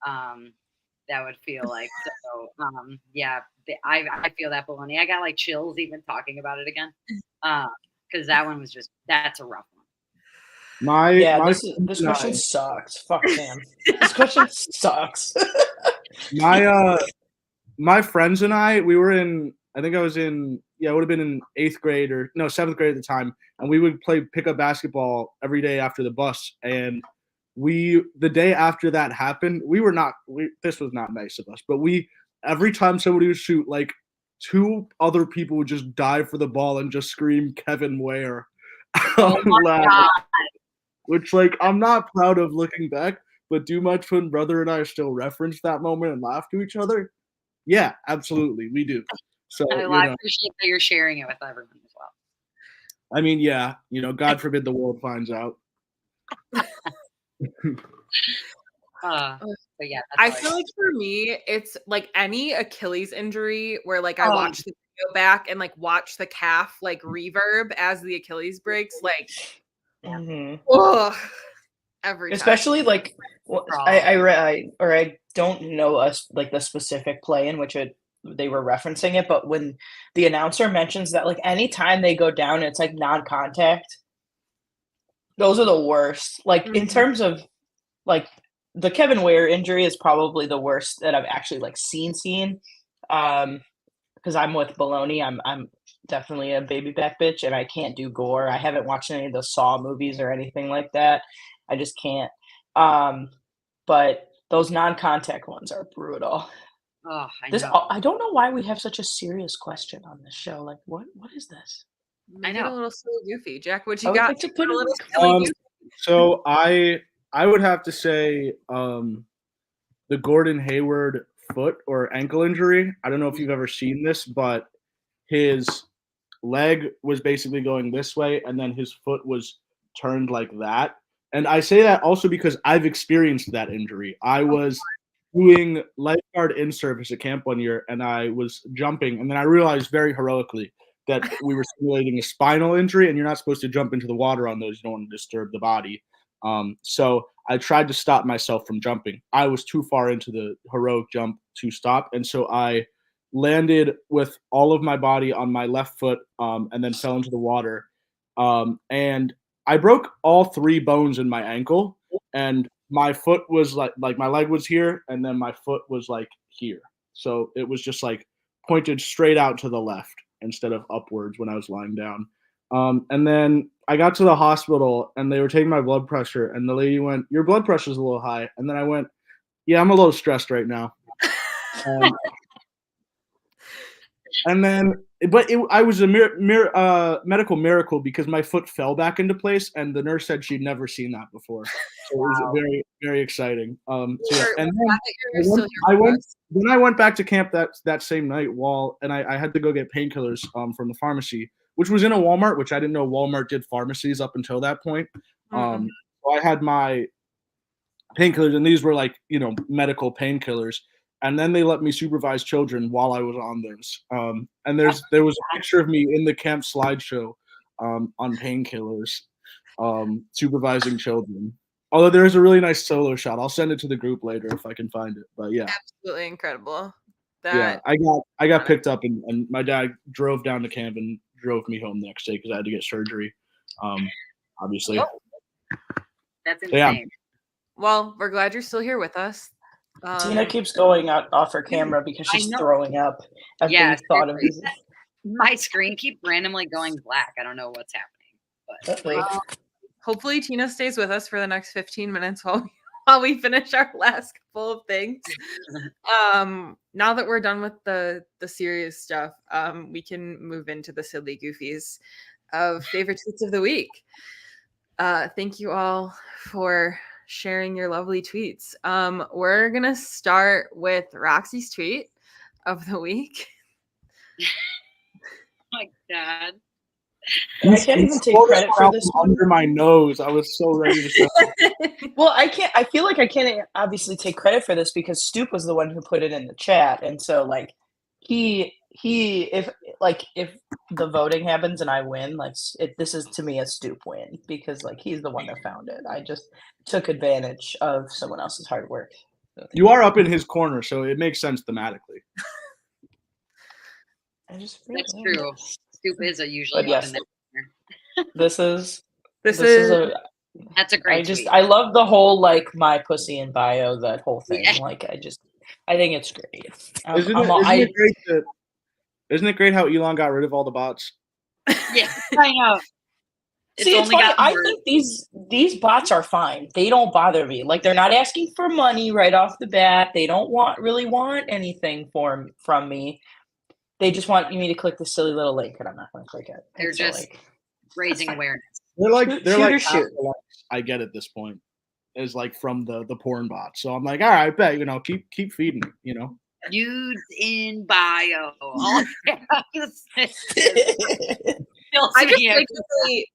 S2: that would feel like. So, yeah, I feel that baloney. I got like chills even talking about it again. Because that one was that's a rough one.
S4: This question sucks. Fuck Sam. This question sucks.
S3: My friends and I, we were in, I think I was in, it would have been in 8th grade or no, 7th grade at the time. And we would play pickup basketball every day after the bus. And the day after that happened, this was not nice of us, but every time somebody would shoot, like 2 other people would just dive for the ball and just scream Kevin Ware.
S2: Oh my God.
S3: Which, like, I'm not proud of looking back, but do my twin brother and I still reference that moment and laugh to each other? Yeah, absolutely, we do. So
S2: I appreciate that you're sharing it with everyone as well.
S3: I mean, yeah, God forbid the world finds out.
S2: But yeah,
S1: I feel like for me, it's like any Achilles injury where like I watch the video back and like watch the calf like reverb as the Achilles breaks, like every time.
S4: Especially like I don't know like the specific play in which they were referencing it, but when the announcer mentions that like anytime they go down, it's like non-contact. Those are the worst. Like in terms of like the Kevin Ware injury is probably the worst that I've actually like seen. Because I'm with Baloney. I'm definitely a baby back bitch, and I can't do gore. I haven't watched any of the Saw movies or anything like that. I just can't. But those non-contact ones are brutal.
S2: Oh, I know.
S4: I don't know why we have such a serious question on this show. Like, what is this?
S2: I know.
S1: A little silly goofy. Jack, what you got?
S4: Like to put
S1: a little silly goofy.
S3: So I would have to say the Gordon Hayward foot or ankle injury. I don't know if you've ever seen this, but his leg was basically going this way, and then his foot was turned like that. And I say that also because I've experienced that injury. I was doing lifeguard in service at camp one year, and I was jumping, and then I realized very heroically that we were simulating a spinal injury, and you're not supposed to jump into the water on those. You don't want to disturb the body. So I tried to stop myself from jumping. I was too far into the heroic jump to stop, and so I landed with all of my body on my left foot and then fell into the water. And I broke all 3 bones in my ankle, and my foot was like my leg was here, and then my foot was like here. So it was just like pointed straight out to the left instead of upwards when I was lying down. And then I got to the hospital, and they were taking my blood pressure, and the lady went, "Your blood pressure is a little high." And then I went, "Yeah, I'm a little stressed right now." And then, but I was a medical miracle because my foot fell back into place, and the nurse said she'd never seen that before. So it was very, very exciting. So yeah. And then I went back to camp that same night and I had to go get painkillers from the pharmacy, which was in a Walmart, which I didn't know Walmart did pharmacies up until that point. So I had my painkillers, and these were like, medical painkillers. And then they let me supervise children while I was on those. And there was a picture of me in the camp slideshow on painkillers, supervising children. Although there is a really nice solo shot. I'll send it to the group later if I can find it. But yeah,
S1: absolutely incredible.
S3: Yeah, I got picked up, and my dad drove down to camp and drove me home the next day because I had to get surgery. Obviously.
S2: That's insane.
S3: Yeah.
S1: Well, we're glad you're still here with us.
S4: Tina keeps going out off her camera because she's throwing up. Thought of this.
S2: My screen keeps randomly going black. I don't know what's happening. But
S1: hopefully Tina stays with us for the next 15 minutes while we finish our last couple of things. Now that we're done with the serious stuff, we can move into the silly goofies of favorite tweets of the week. Thank you all for sharing your lovely tweets. We're gonna start with Roxy's tweet of the week.
S2: Oh my God.
S4: I can't even take credit for this one.
S3: Under my nose, I was so ready to say.
S4: Well, I feel like I can't obviously take credit for this because Stoop was the one who put it in the chat, and so like if the voting happens and I win, like this is to me a Stoop win because like he's the one that found it. I just took advantage of someone else's hard work. So
S3: you are up in his corner, so it makes sense thematically.
S2: That's true. Stoop is usually up in there.
S4: This is
S2: That's a great tweet.
S4: I love the whole like my pussy in bio, that whole thing. Yeah. Like I think it's great.
S3: Isn't it great how Elon got rid of all the bots?
S2: Yeah, I know.
S4: It's funny. I think these bots are fine. They don't bother me. Like they're not asking for money right off the bat. They don't really want anything from me. They just want me to click the silly little link, and I'm not going to click it.
S2: They're just raising awareness.
S3: They're like I get at this point is like from the porn bot. So I'm like, all right, I bet keep feeding it,
S2: Nudes in bio.
S1: I just like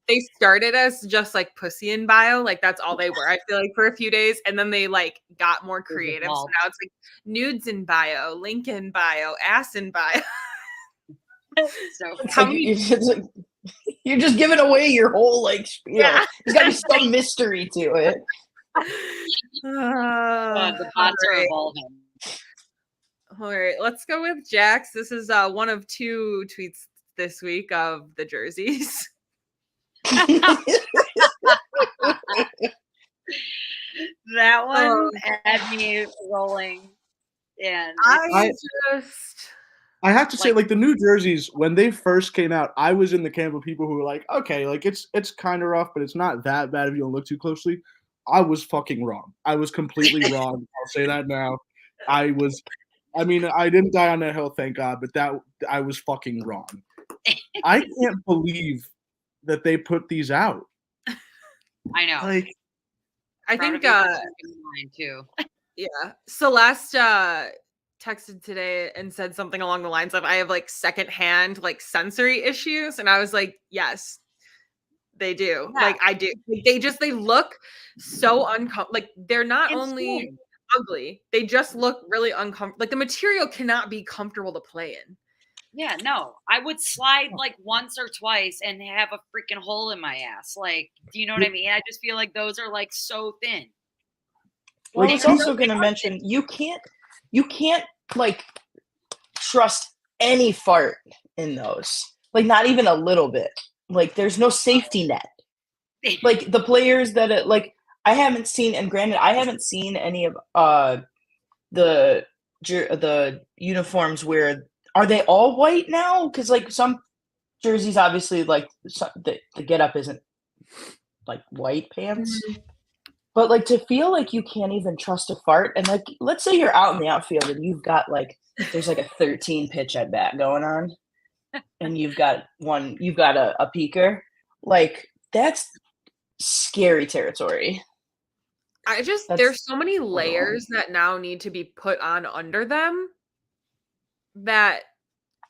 S1: they started as just like pussy in bio, like that's all they were. I feel like for a few days, and then they like got more creative. So now it's like nudes in bio, link in bio, ass in bio.
S2: So
S4: you're just giving away your whole like spiel. Yeah. There's got to be some mystery to it.
S2: The bots are evolving.
S1: All right, let's go with Jax. This is one of 2 tweets this week of the jerseys.
S2: That one had me rolling. And
S3: I have to say, like the new jerseys, when they first came out, I was in the camp of people who were like, okay, like it's kind of rough, but it's not that bad if you don't look too closely. I was fucking wrong. I was completely wrong. I'll say that now. I didn't die on that hill, thank God, but I was fucking wrong. I can't believe that they put these out.
S2: I know.
S1: Like, I think
S2: too.
S1: Yeah. Celeste texted today and said something along the lines of, I have like secondhand like sensory issues. And I was like, yes, they do. Yeah. Like I do. Like, they look so uncomfortable. Like they're not only ugly, they just look really uncomfortable. Like the material cannot be comfortable to play in.
S2: Yeah, no. I would slide like once or twice and have a freaking hole in my ass. Like, do you know what I mean? I just feel like those are like so thin.
S4: Well, I was also going to mention you can't like trust any fart in those. Like not even a little bit. Like there's no safety net. Like the players that like I haven't seen, and granted I haven't seen any of the uniforms where. Are they all white now? Because like some jerseys, obviously, like the getup isn't like white pants, but like to feel like you can't even trust a fart, and like let's say you're out in the outfield and you've got like there's like a 13 pitch at bat going on, and you've got a peaker, like that's scary territory.
S1: There's so many layers that now need to be put on under them. That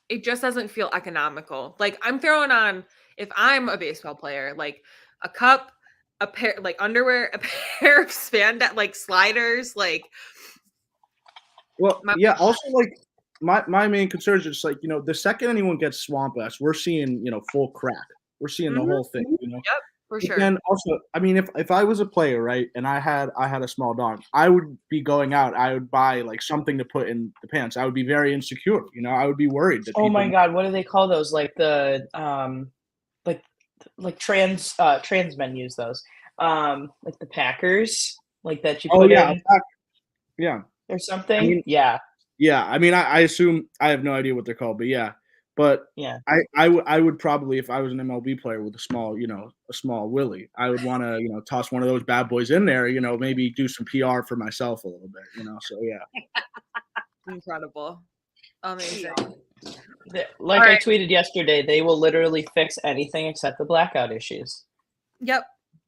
S1: it just doesn't feel economical. Like I'm throwing on, if I'm a baseball player, like a cup, a pair like underwear, a pair of spandex like sliders, like.
S3: Well, yeah. Also, like my main concern is just like the second anyone gets swamp ass, we're seeing full crack. We're seeing the whole thing.
S1: Yep. For sure.
S3: And also, I mean, if I was a player, right, and I had a small dog, I would be going out. I would buy like something to put in the pants. I would be very insecure. I would be worried. That
S4: my God, what do they call those? Like the like trans men use those. Like the Packers, like that you put in.
S3: Yeah.
S4: Or something.
S3: I mean,
S4: yeah.
S3: Yeah. I mean, I assume I have no idea what they're called, but yeah. But
S4: yeah,
S3: I would probably, if I was an MLB player with a small willy, I would want to toss one of those bad boys in there, maybe do some PR for myself a little bit, so yeah.
S1: Incredible, amazing.
S4: Like I tweeted yesterday, they will literally fix anything except the blackout issues.
S1: Yep,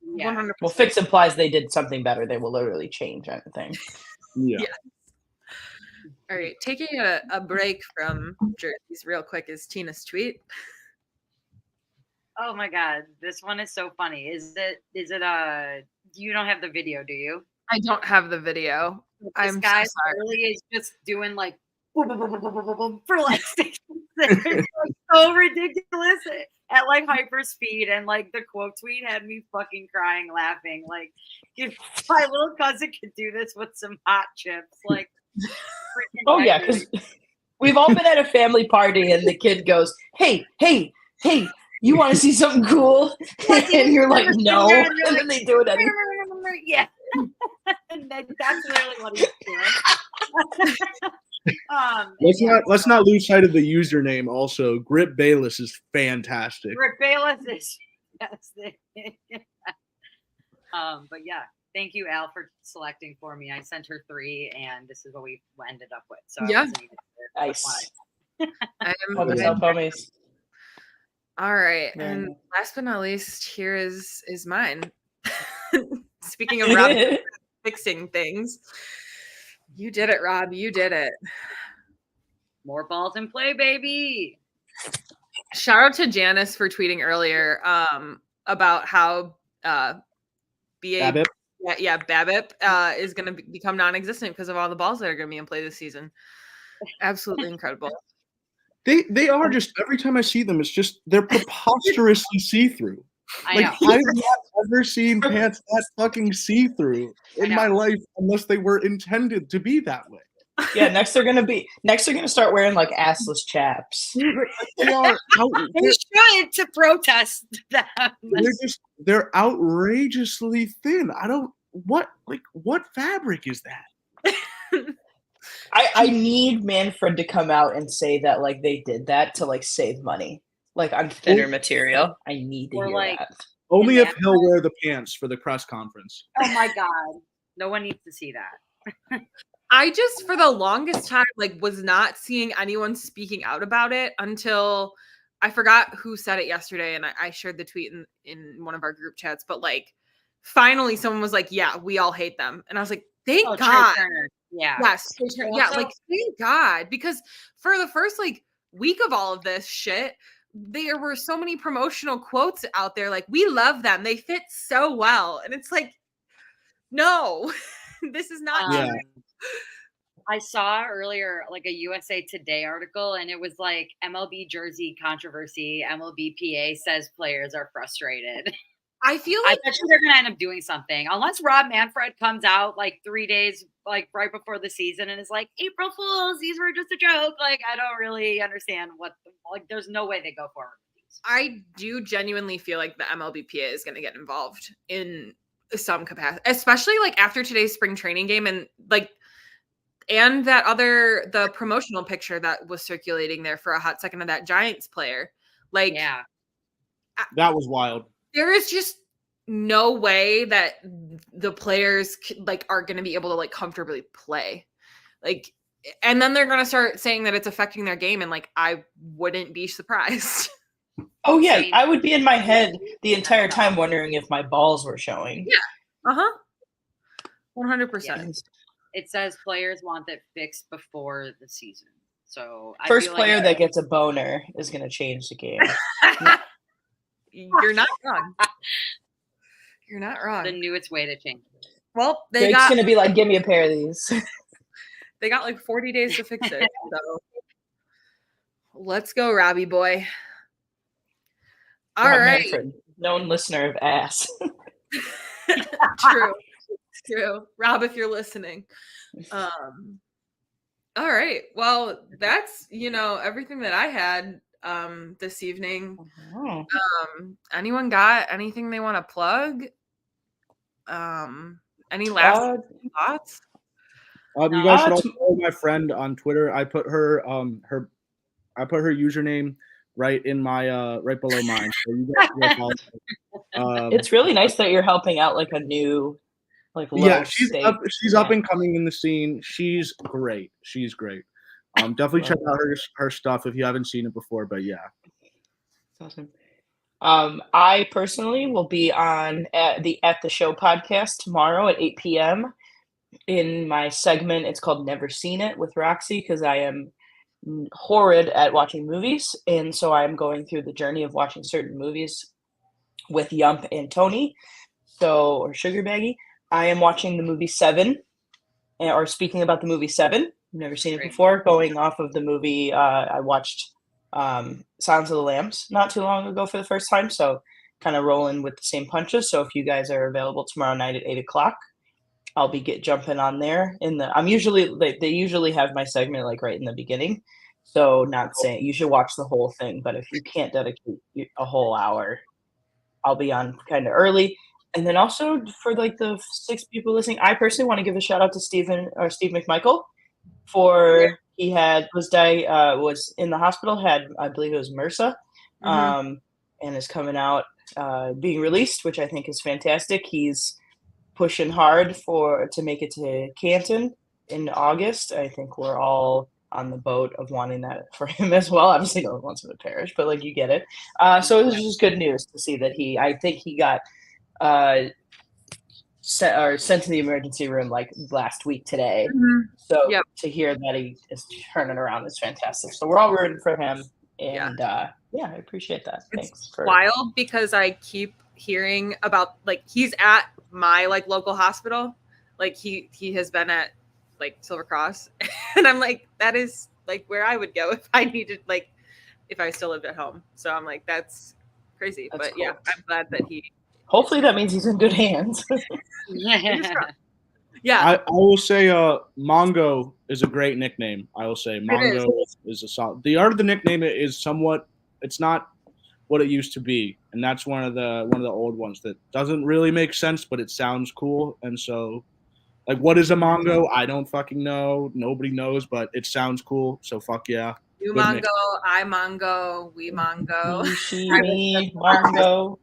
S2: 100%.
S4: Well, fix implies they did something better. They will literally change anything.
S3: Yeah.
S1: All right, taking a break from jerseys real quick is Tina's tweet.
S2: Oh my God, this one is so funny. Is it you don't have the video, do you?
S1: I don't have the video.
S2: This guy literally is just doing like boom, boom, boom, boom, boom, boom, boom, for like 6 seconds. It's so ridiculous at like hyper speed, and like the quote tweet had me fucking crying laughing. Like if my little cousin could do this with some hot chips, like
S4: oh yeah, because we've all been at a family party and the kid goes, hey, You want to see something cool? And you're like, no.
S2: And
S4: And then they do it anyway.
S2: Yeah. And that's literally what he's doing.
S3: Let's not lose sight of the username. Also, Grip Bayless is fantastic.
S2: Grip Bayless is fantastic. But yeah, thank you, Al, for selecting for me. I sent her 3, and this is what we ended up with. So
S1: yeah,
S4: nice.
S1: All right, and last but not least, here is mine. Speaking of Rob fixing things, you did it, Rob. You did it.
S2: More balls in play, baby.
S1: Shout out to Janice for tweeting earlier about how
S3: BABIP
S1: is going to become non-existent because of all the balls that are going to be in play this season. Absolutely incredible.
S3: They are just, every time I see them, it's just, they're preposterously see-through. Like, I've not ever seen pants that fucking see-through in my life unless they were intended to be that way.
S4: Yeah, next they're gonna start wearing like assless chaps.
S3: They are
S2: trying to protest them.
S3: They're outrageously thin. What fabric is that?
S4: I need Manfred to come out and say that like they did that to like save money. Like on thinner material. I need to hear that.
S3: Only if he'll wear the pants for the press conference.
S2: Oh my god. No one needs to see that.
S1: I just, for the longest time, like, was not seeing anyone speaking out about it until I forgot who said it yesterday, and I shared the tweet in one of our group chats. But like, finally, someone was like, "Yeah, we all hate them," and I was like, "Thank God!"
S2: Yeah,
S1: yes, yeah, like thank God, because for the first like week of all of this shit, there were so many promotional quotes out there like, "We love them; they fit so well," and it's like, no, this is not true.
S2: I saw earlier like a USA Today article, and it was like MLB jersey controversy. MLBPA says players are frustrated.
S1: I feel like
S2: I bet you they're gonna end up doing something unless Rob Manfred comes out like 3 days like right before the season and is like, April Fools, these were just a joke. Like, I don't really understand there's no way they go forward with these.
S1: I do genuinely feel like the MLBPA is going to get involved in some capacity, especially like after today's spring training game and like. And the promotional picture that was circulating there for a hot second of that Giants player. Like,
S2: yeah,
S3: that was wild.
S1: There is just no way that the players like are going to be able to like comfortably play. Like, and then they're going to start saying that it's affecting their game. And like, I wouldn't be surprised.
S4: Oh yeah. I would be in my head the entire time wondering if my balls were showing.
S1: Yeah. 100%.
S2: It says players want that fixed before the season. So
S4: first player that gets a boner is going to change the game.
S1: You're not wrong. You're not wrong.
S2: The newest way to change it.
S1: Well,
S4: Drake's going to be like, give me a pair of these.
S1: They got like 40 days to fix it. So let's go, Robbie boy. All right.
S4: Manfred, known listener of ass.
S1: True. Rob, if you're listening. All right. Well, that's, everything that I had this evening. Anyone got anything they want to plug? Any last thoughts?
S3: You guys should also follow my friend on Twitter. I put her username right in my right below mine. So you guys follow
S4: it's really nice that you're helping out like a new she's up and coming in the scene. She's great. Definitely check out her stuff if you haven't seen it before. But yeah, that's awesome. I personally will be on at the Show podcast tomorrow at 8 p.m. in my segment. It's called Never Seen It with Roxy because I am horrid at watching movies, and so I'm going through the journey of watching certain movies with Yump and Tony, or Sugar Baggy. I am watching the movie Seven, or speaking about the movie Seven. I've never seen it before. Going off of the movie, I watched Silence of the Lambs not too long ago for the first time, so kind of rolling with the same punches. So if you guys are available tomorrow night at 8 o'clock, I'll be jumping on there. They usually have my segment like right in the beginning, So not saying you should watch the whole thing, but if you can't dedicate a whole hour, I'll be on kind of early. And then also for like the 6 people listening, I personally want to give a shout out to Steve McMichael for he was in the hospital, had I believe it was MRSA, and is coming out being released, which I think is fantastic. He's pushing hard to make it to Canton in August. I think we're all on the boat of wanting that for him as well. Obviously, no one wants him to perish, but like you get it. So it was just good news to see that I think he got sent to the emergency room like last week today. So to hear that he is turning around is fantastic. So we're all rooting for him, and I appreciate that.
S1: It's wild because I keep hearing about like he's at my like local hospital, like he has been at like Silver Cross, and I'm like, that is like where I would go if I needed, like if I still lived at home. So I'm like, that's crazy. But cool. I'm glad that he.
S4: Hopefully that means he's in good hands.
S3: I will say Mongo is a great nickname. I will say Mongo is a solid. The art of the nickname is somewhat. It's not what it used to be, and that's one of the old ones that doesn't really make sense, but it sounds cool, and so. Like, what is a Mongo? I don't fucking know. Nobody knows, but it sounds cool. So fuck yeah.
S1: You Mongo, I Mongo, we Mongo.
S4: Me Mongo.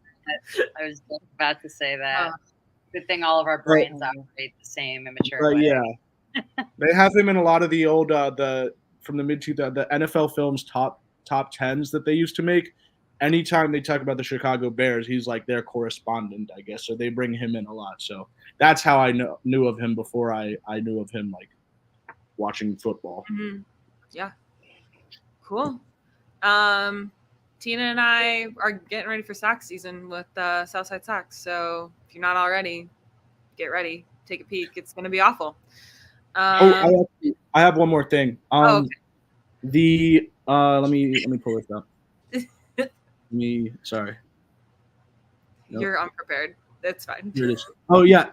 S2: I was just about to say that. Good thing all of our brains operate the same immature way.
S3: Yeah. They have him in a lot of the old from the mid-2000s, the NFL films top 10s that they used to make. Anytime they talk about the Chicago Bears, he's like their correspondent, I guess. So they bring him in a lot. So that's how I knew of him before I knew of him, like, watching football.
S1: Yeah. Cool. Tina and I are getting ready for Sox season with Southside Sox. So if you're not already, get ready. Take a peek. It's going to be awful.
S3: I have one more thing. Okay. Let me pull this up. Sorry.
S1: Nope. You're unprepared. That's fine.
S3: Oh yeah.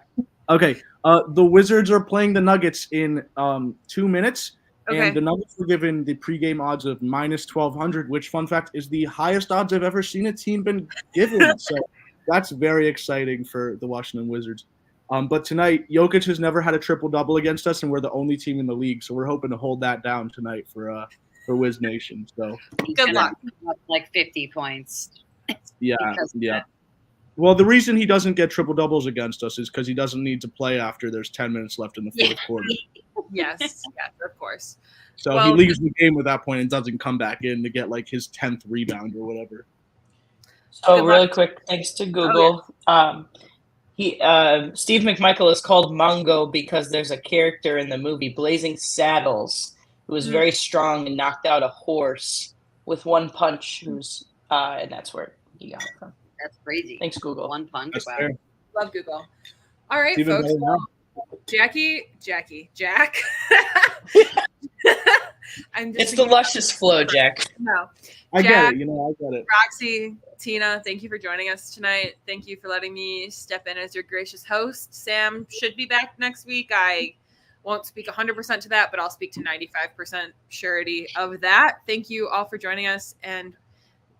S3: Okay. The Wizards are playing the Nuggets in 2 minutes. Okay. And the Nuggets were given the pregame odds of -1200, which, fun fact, is the highest odds I've ever seen a team been given. So that's very exciting for the Washington Wizards. But tonight, Jokic has never had a triple-double against us, and we're the only team in the league. So we're hoping to hold that down tonight for Wiz Nation. So
S1: good luck.
S2: Like 50 points.
S3: Yeah. Well, the reason he doesn't get triple doubles against us is because he doesn't need to play after there's 10 minutes left in the fourth quarter.
S1: Yes, of course.
S3: So he leaves the game at that point and doesn't come back in to get like his 10th rebound or whatever.
S4: So really quick, thanks to Google. Steve McMichael is called Mongo because there's a character in the movie Blazing Saddles who was very strong and knocked out a horse with one punch. And that's where he got it from.
S2: That's crazy.
S4: Thanks, Google.
S2: One punch.
S3: That's
S2: wow.
S3: fair.
S1: Love Google. All right, folks. Jack.
S4: It's the luscious flow, Jack.
S1: No.
S3: I get it. I get it.
S1: Roxy, Tina, thank you for joining us tonight. Thank you for letting me step in as your gracious host. Sam should be back next week. I won't speak 100% to that, but I'll speak to 95% surety of that. Thank you all for joining us, and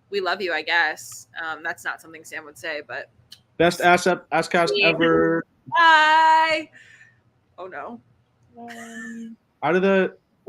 S1: we love you, I guess. That's not something Sam would say, but
S3: best ASScast ever.
S1: Bye. Oh no.
S3: Out of the